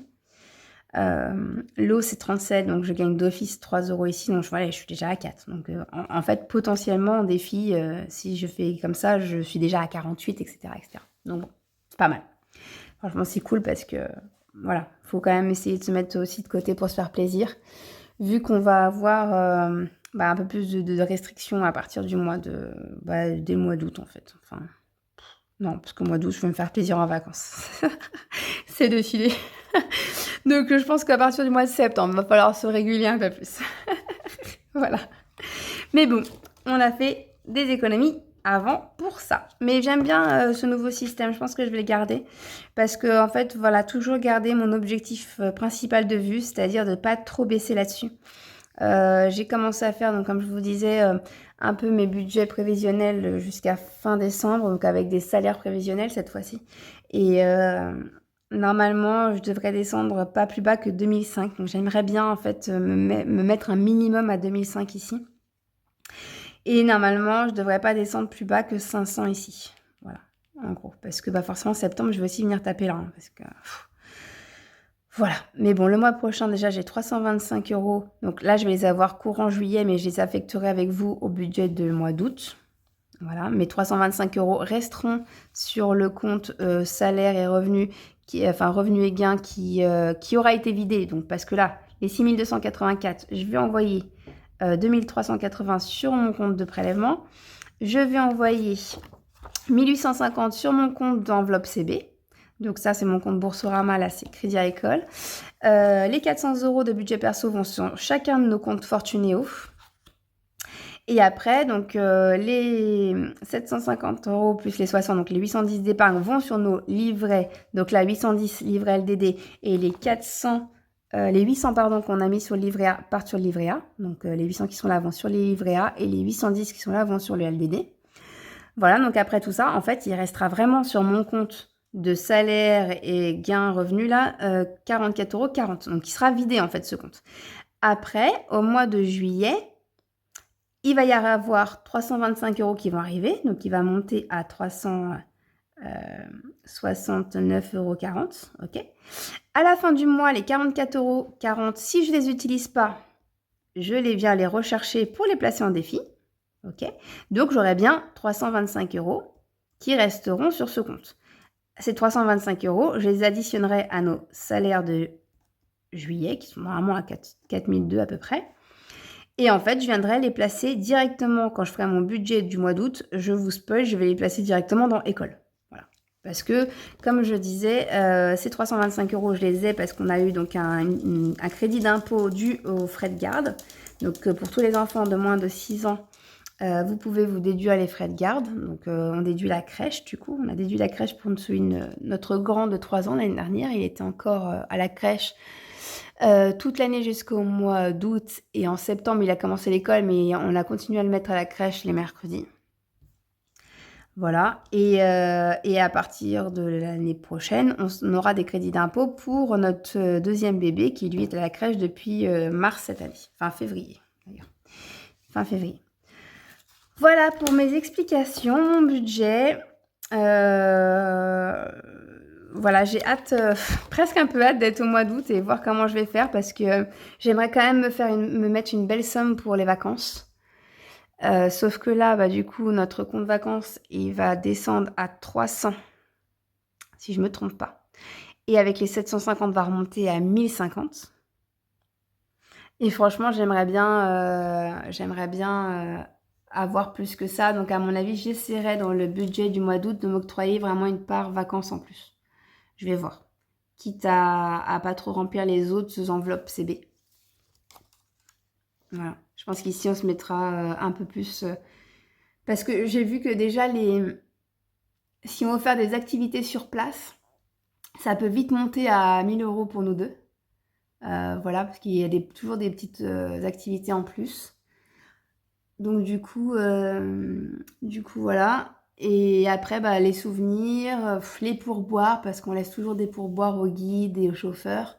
Speaker 1: L'eau, c'est 37, donc je gagne d'office 3 € ici, donc voilà, je suis déjà à 4. Donc, en fait, potentiellement, en défi, si je fais comme ça, je suis déjà à 48, etc., etc. Donc, bon, c'est pas mal. Franchement, c'est cool parce que, voilà, faut quand même essayer de se mettre aussi de côté pour se faire plaisir. Vu qu'on va avoir un peu plus de restrictions à partir du mois dès le mois d'août, en fait. Enfin, non, parce qu'au mois d'août, je vais me faire plaisir en vacances. C'est défilé. Donc, je pense qu'à partir du mois de septembre, il va falloir se réguler un peu plus. Voilà. Mais bon, on a fait des économies avant pour ça. Mais j'aime bien ce nouveau système. Je pense que je vais le garder. Parce que, en fait, voilà, toujours garder mon objectif principal de vue, c'est-à-dire de ne pas trop baisser là-dessus. J'ai commencé à faire, donc comme je vous disais, un peu mes budgets prévisionnels jusqu'à fin décembre, donc avec des salaires prévisionnels cette fois-ci. Et normalement, je devrais descendre pas plus bas que 2005. Donc j'aimerais bien en fait me mettre un minimum à 2005 ici. Et normalement, je devrais pas descendre plus bas que 500 ici. Voilà, en gros. Parce que forcément, septembre, je vais aussi venir taper là. Hein, parce que... Voilà, mais bon, le mois prochain, déjà, j'ai 325 €. Donc là, je vais les avoir courant juillet, mais je les affecterai avec vous au budget de mois d'août. Voilà, mes 325 € resteront sur le compte salaire et revenus, revenus et gains qui aura été vidé. Donc, parce que là, les 6 284, je vais envoyer 2 380 sur mon compte de prélèvement. Je vais envoyer 1850 sur mon compte d'enveloppe CB. Donc ça, c'est mon compte Boursorama, là, c'est Crédit Agricole. Les 400 € de budget perso vont sur chacun de nos comptes Fortunéo. Et après, donc, les 750 € plus les 60, donc les 810 d'épargne vont sur nos livrets. Donc là, 810 livrets LDD et les 800 qu'on a mis sur le livret A partent sur le livret A. Donc les 800 qui sont là vont sur les livrets A et les 810 qui sont là vont sur le LDD. Voilà, donc après tout ça, en fait, il restera vraiment sur mon compte de salaire et gains revenus là 44,40 €. Donc il sera vidé en fait ce compte. Après, au mois de juillet, il va y avoir 325 € qui vont arriver. Donc il va monter à 369,40 €. Ok. À la fin du mois, les 44,40 €, si je ne les utilise pas, je viens les rechercher pour les placer en défi. Ok. Donc j'aurai bien 325 € qui resteront sur ce compte. Ces 325 €, je les additionnerai à nos salaires de juillet, qui sont normalement à 4002 à peu près. Et en fait, je viendrai les placer directement, quand je ferai mon budget du mois d'août, je vous spoil, je vais les placer directement dans école. Voilà. Parce que, comme je disais, ces 325 €, je les ai parce qu'on a eu donc un crédit d'impôt dû aux frais de garde. Donc pour tous les enfants de moins de 6 ans, vous pouvez vous déduire les frais de garde. Donc on déduit la crèche du coup. On a déduit la crèche pour notre grand de 3 ans l'année dernière. Il était encore à la crèche toute l'année jusqu'au mois d'août. Et en septembre, il a commencé l'école, mais on a continué à le mettre à la crèche les mercredis. Voilà. Et à partir de l'année prochaine, on aura des crédits d'impôt pour notre deuxième bébé qui lui est à la crèche depuis mars cette année. Fin février d'ailleurs. Fin février. Voilà pour mes explications, mon budget. Voilà, j'ai hâte, presque un peu hâte d'être au mois d'août et voir comment je vais faire parce que j'aimerais quand même me mettre une belle somme pour les vacances. Sauf que là, du coup, notre compte vacances, il va descendre à 300, si je me trompe pas. Et avec les 750, va remonter à 1050. Et franchement, j'aimerais bien avoir plus que ça. Donc, à mon avis, j'essaierai dans le budget du mois d'août de m'octroyer vraiment une part vacances en plus. Je vais voir. Quitte à pas trop remplir les autres enveloppes CB. Voilà. Je pense qu'ici, on se mettra un peu plus... parce que j'ai vu que déjà, si on veut faire des activités sur place, ça peut vite monter à 1000 € pour nous deux. Voilà, parce qu'il y a toujours des petites activités en plus. Donc du coup, voilà. Et après, bah, les souvenirs, les pourboires, parce qu'on laisse toujours des pourboires aux guides et aux chauffeurs.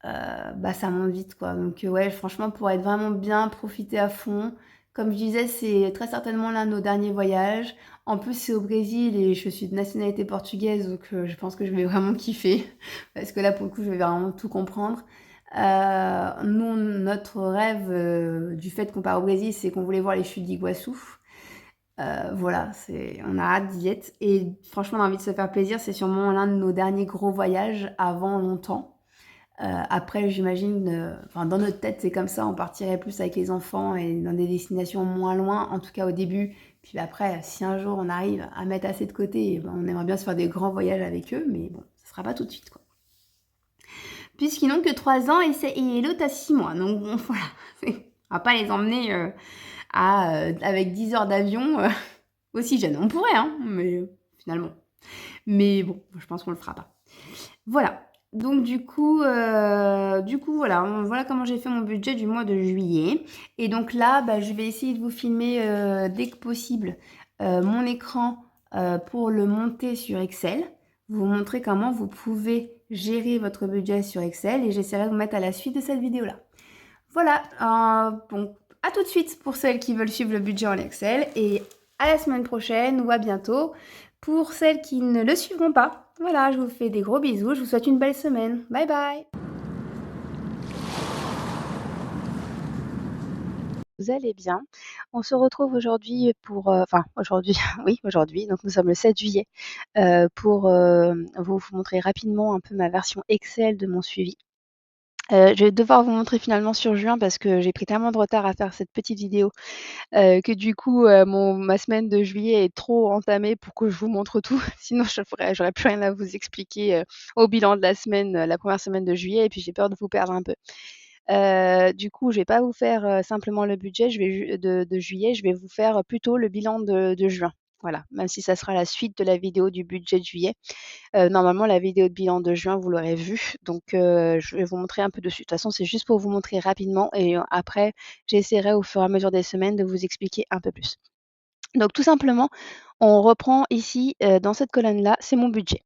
Speaker 1: Bah, ça monte vite, quoi. Donc, ouais, franchement, pour être vraiment bien, profiter à fond. Comme je disais, c'est très certainement l'un de nos derniers voyages. En plus, c'est au Brésil et je suis de nationalité portugaise, donc je pense que je vais vraiment kiffer. Parce que là, pour le coup, je vais vraiment tout comprendre. Nous, notre rêve du fait qu'on part au Brésil, c'est qu'on voulait voir les chutes d'Iguassou. Voilà, on a hâte d'y être. Et franchement, on a envie de se faire plaisir. C'est sûrement l'un de nos derniers gros voyages avant longtemps. Après, j'imagine, enfin, dans notre tête, c'est comme ça, on partirait plus avec les enfants et dans des destinations moins loin, en tout cas au début. Puis après, si un jour on arrive à mettre assez de côté, eh ben, on aimerait bien se faire des grands voyages avec eux, mais bon, ça sera pas tout de suite, quoi. Puisqu'ils n'ont que 3 ans et l'autre a 6 mois. Donc bon, voilà. On va pas les emmener avec 10 heures d'avion aussi jeunes. On pourrait, hein, mais finalement. Mais bon, je pense qu'on le fera pas. Voilà. Donc du coup voilà, voilà comment j'ai fait mon budget du mois de juillet. Et donc là, bah, je vais essayer de vous filmer dès que possible mon écran pour le monter sur Excel. Vous montrer comment vous pouvez gérer votre budget sur Excel et j'essaierai de vous mettre à la suite de cette vidéo-là. Voilà, bon, à tout de suite pour celles qui veulent suivre le budget en Excel et à la semaine prochaine ou à bientôt pour celles qui ne le suivront pas. Voilà, je vous fais des gros bisous, je vous souhaite une belle semaine. Bye bye!
Speaker 2: Vous allez bien. On se retrouve aujourd'hui pour, enfin aujourd'hui, oui aujourd'hui, donc nous sommes le 7 juillet, pour, vous montrer rapidement un peu ma version Excel de mon suivi. Je vais devoir vous montrer finalement sur juin parce que j'ai pris tellement de retard à faire cette petite vidéo, que du coup, ma semaine de juillet est trop entamée pour que je vous montre tout. Sinon j'aurais plus rien à vous expliquer, au bilan de la semaine, la première semaine de juillet et puis j'ai peur de vous perdre un peu. Du coup, je vais pas vous faire, simplement le budget, je vais ju de juillet, je vais vous faire plutôt le bilan de juin. Voilà, même si ça sera la suite de la vidéo du budget de juillet. Normalement, la vidéo de bilan de juin, vous l'aurez vue, donc je vais vous montrer un peu dessus. De toute façon, c'est juste pour vous montrer rapidement et après, j'essaierai au fur et à mesure des semaines de vous expliquer un peu plus. Donc tout simplement, on reprend ici, dans cette colonne-là, c'est mon budget.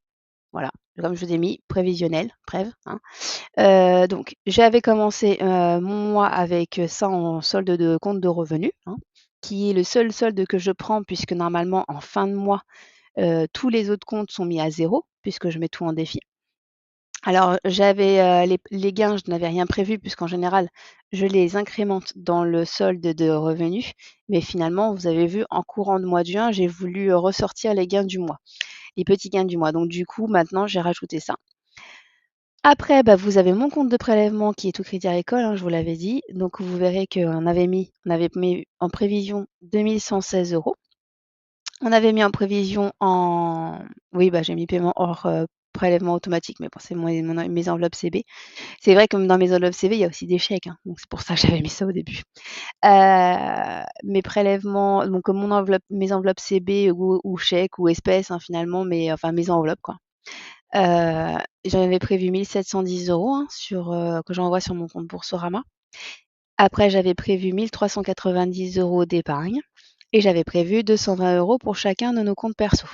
Speaker 2: Voilà, comme je vous ai mis prévisionnel, prév, hein. Donc j'avais commencé, mon mois avec, ça en solde de compte de revenus, hein, qui est le seul solde que je prends puisque normalement en fin de mois, tous les autres comptes sont mis à zéro puisque je mets tout en défi. Alors j'avais, les gains, je n'avais rien prévu puisqu'en général, je les incrémente dans le solde de revenus. Mais finalement, vous avez vu en courant de mois de juin, j'ai voulu, ressortir les gains du mois, les petits gains du mois. Donc du coup, maintenant j'ai rajouté ça. Après, bah, vous avez mon compte de prélèvement qui est tout crédit agricole, hein, je vous l'avais dit. Donc vous verrez qu'on avait mis en prévision 2 116 €. On avait mis en prévision en oui, bah, j'ai mis paiement hors, prélèvement automatique, mais bon, c'est mes enveloppes CB. C'est vrai que dans mes enveloppes CB, il y a aussi des chèques, hein, donc c'est pour ça que j'avais mis ça au début. Mes prélèvements, donc mes enveloppes CB ou chèques ou espèces, hein, finalement, enfin mes enveloppes, quoi. J'avais prévu 1 710 € hein, que j'envoie sur mon compte Boursorama. Après, j'avais prévu 1 390 € d'épargne et j'avais prévu 220 € pour chacun de nos comptes perso.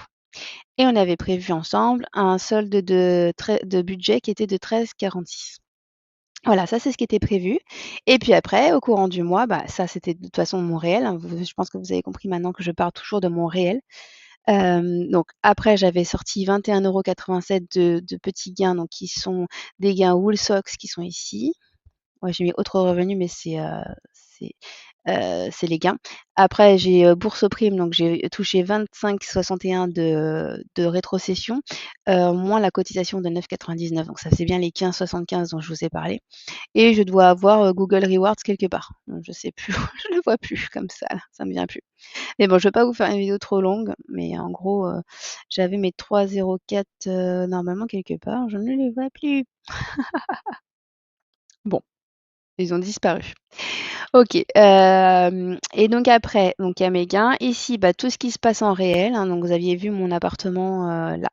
Speaker 2: Et on avait prévu ensemble un solde de budget qui était de 13,46 €. Voilà, ça c'est ce qui était prévu et puis après, au courant du mois, bah, ça c'était de toute façon mon réel, hein. Je pense que vous avez compris maintenant que je pars toujours de mon réel. Donc après j'avais sorti 21,87 € de petits gains, donc qui sont des gains Woolsox qui sont ici. Ouais, j'ai mis autres revenus, mais c'est, c'est les gains. Après j'ai, Boursoprime, donc j'ai touché 25,61 de rétrocession, moins la cotisation de 9,99, donc ça fait bien les 15,75 dont je vous ai parlé et je dois avoir, Google Rewards quelque part. Donc je sais plus, je le vois plus comme ça là, ça me vient plus. Mais bon, je vais pas vous faire une vidéo trop longue, mais en gros, j'avais mes 3,04 normalement quelque part, je ne les vois plus. Bon, ils ont disparu. OK, et donc après, donc il y a mes gains. Ici, bah, tout ce qui se passe en réel, hein, donc vous aviez vu mon appartement, là,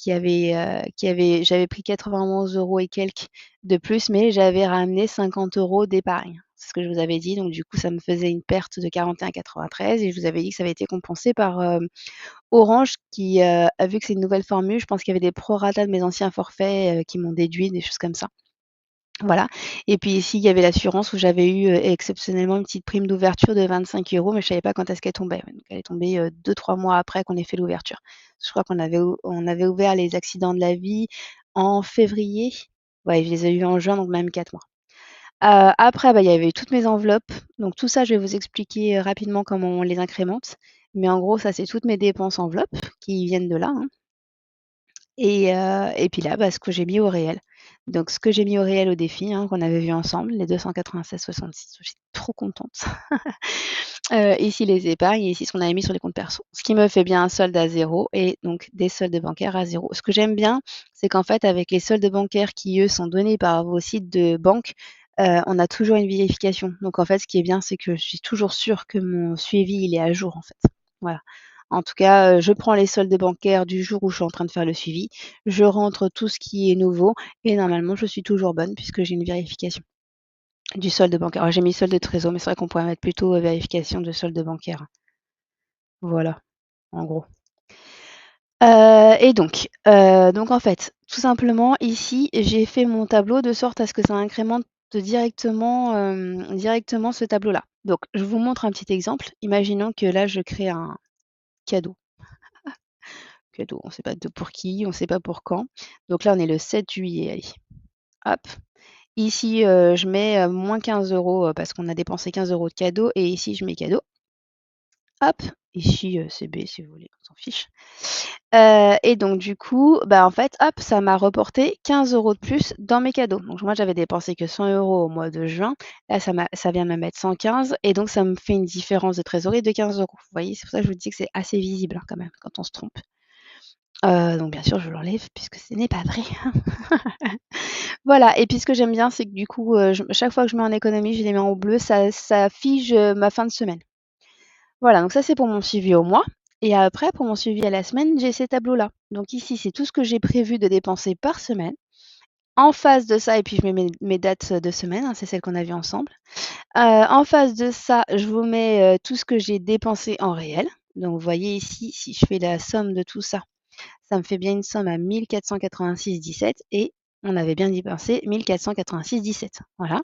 Speaker 2: j'avais pris 91 € et quelques de plus, mais j'avais ramené 50 € d'épargne. C'est ce que je vous avais dit. Donc du coup, ça me faisait une perte de 41,93 et je vous avais dit que ça avait été compensé par, Orange qui, a vu que c'est une nouvelle formule, je pense qu'il y avait des prorata de mes anciens forfaits, qui m'ont déduit, des choses comme ça. Voilà et puis ici, il y avait l'assurance où j'avais eu, exceptionnellement une petite prime d'ouverture de 25 €, mais je savais pas quand est-ce qu'elle tombait. Ouais, donc elle est tombée, 2-3 mois après qu'on ait fait l'ouverture. Je crois qu'on avait ouvert les accidents de la vie en février. Ouais, je les ai eus en juin, donc même 4 mois. Après, bah, il y avait toutes mes enveloppes. Donc tout ça, je vais vous expliquer, rapidement comment on les incrémente. Mais en gros, ça, c'est toutes mes dépenses enveloppes qui viennent de là, hein. Et puis là, bah, ce que j'ai mis au réel. Donc ce que j'ai mis au réel au défi, hein, qu'on avait vu ensemble, les 296,66, je suis trop contente. Ici les épargnes et ici ce qu'on avait mis sur les comptes perso. Ce qui me fait bien un solde à zéro et donc des soldes bancaires à zéro. Ce que j'aime bien, c'est qu'en fait avec les soldes bancaires qui, eux, sont donnés par vos sites de banque, on a toujours une vérification. Donc en fait, ce qui est bien, c'est que je suis toujours sûre que mon suivi, il est à jour, en fait. Voilà. En tout cas, je prends les soldes bancaires du jour où je suis en train de faire le suivi, je rentre tout ce qui est nouveau et normalement je suis toujours bonne puisque j'ai une vérification du solde bancaire. Alors j'ai mis solde de trésor, mais c'est vrai qu'on pourrait mettre plutôt, vérification de solde bancaire. Voilà, en gros. Et donc en fait, tout simplement ici, j'ai fait mon tableau de sorte à ce que ça incrémente directement ce tableau-là. Donc je vous montre un petit exemple. Imaginons que là je crée un cadeau. Cadeau, on ne sait pas de pour qui, on ne sait pas pour quand. Donc là on est le 7 juillet, allez, hop. Ici, je mets, moins 15 €, parce qu'on a dépensé 15 € de cadeau et ici je mets cadeau. Hop, ici, CB si vous voulez, on s'en fiche. Et donc du coup, bah, en fait, hop, ça m'a reporté 15 € de plus dans mes cadeaux. Donc moi, j'avais dépensé que 100 € au mois de juin. Là, ça vient de me mettre 115 et donc ça me fait une différence de trésorerie de 15 €. Vous voyez? C'est pour ça que je vous dis que c'est assez visible, hein, quand même, quand on se trompe. Donc bien sûr, je l'enlève puisque ce n'est pas vrai. Voilà et puis ce que j'aime bien, c'est que du coup, chaque fois que je mets en économie, je les mets en bleu, ça fige, ma fin de semaine. Voilà, donc ça, c'est pour mon suivi au mois et après pour mon suivi à la semaine, j'ai ces tableaux-là. Donc ici, c'est tout ce que j'ai prévu de dépenser par semaine. En face de ça et puis je mets mes dates, de semaine, hein, c'est celles qu'on a vues ensemble. En face de ça, je vous mets, tout ce que j'ai dépensé en réel. Donc vous voyez ici, si je fais la somme de tout ça, ça me fait bien une somme à 1 486,17 et on avait bien dépensé 1 486,17. Voilà.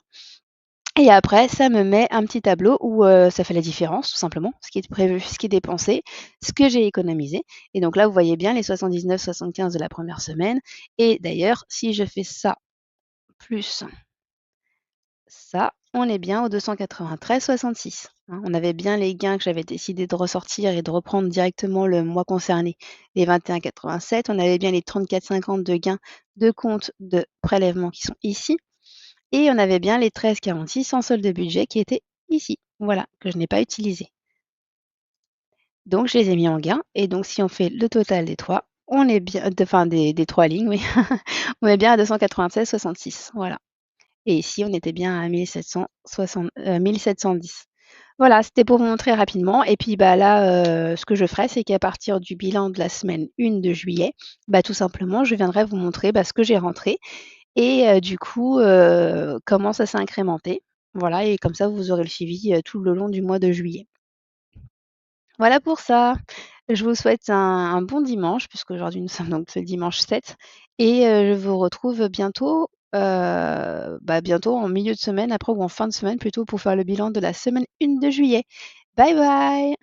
Speaker 2: Et après, ça me met un petit tableau où, ça fait la différence tout simplement, ce qui est prévu, ce qui est dépensé, ce que j'ai économisé et donc là, vous voyez bien les 79,75 de la première semaine et d'ailleurs, si je fais ça plus ça, on est bien aux 293,66, hein. On avait bien les gains que j'avais décidé de ressortir et de reprendre directement le mois concerné, les 21,87. On avait bien les 34,50 de gains de compte de prélèvement qui sont ici et on avait bien les 13,46 en solde de budget qui étaient ici, voilà, que je n'ai pas utilisés. Donc je les ai mis en gain et donc si on fait le total des 3, on est bien enfin des 3 lignes, oui, on est bien à 296,66, voilà et ici, on était bien à 1710. Voilà, c'était pour vous montrer rapidement et puis, bah, là, ce que je ferai, c'est qu'à partir du bilan de la semaine 1 de juillet, bah, tout simplement, je viendrai vous montrer, bah, ce que j'ai rentré et du coup, comment ça s'est incrémenté. Voilà et comme ça, vous aurez le suivi, tout le long du mois de juillet. Voilà pour ça. Je vous souhaite un bon dimanche puisqu'aujourd'hui nous sommes donc le dimanche 7 et je vous retrouve bientôt, bientôt en milieu de semaine après ou en fin de semaine plutôt pour faire le bilan de la semaine 1 de juillet. Bye bye!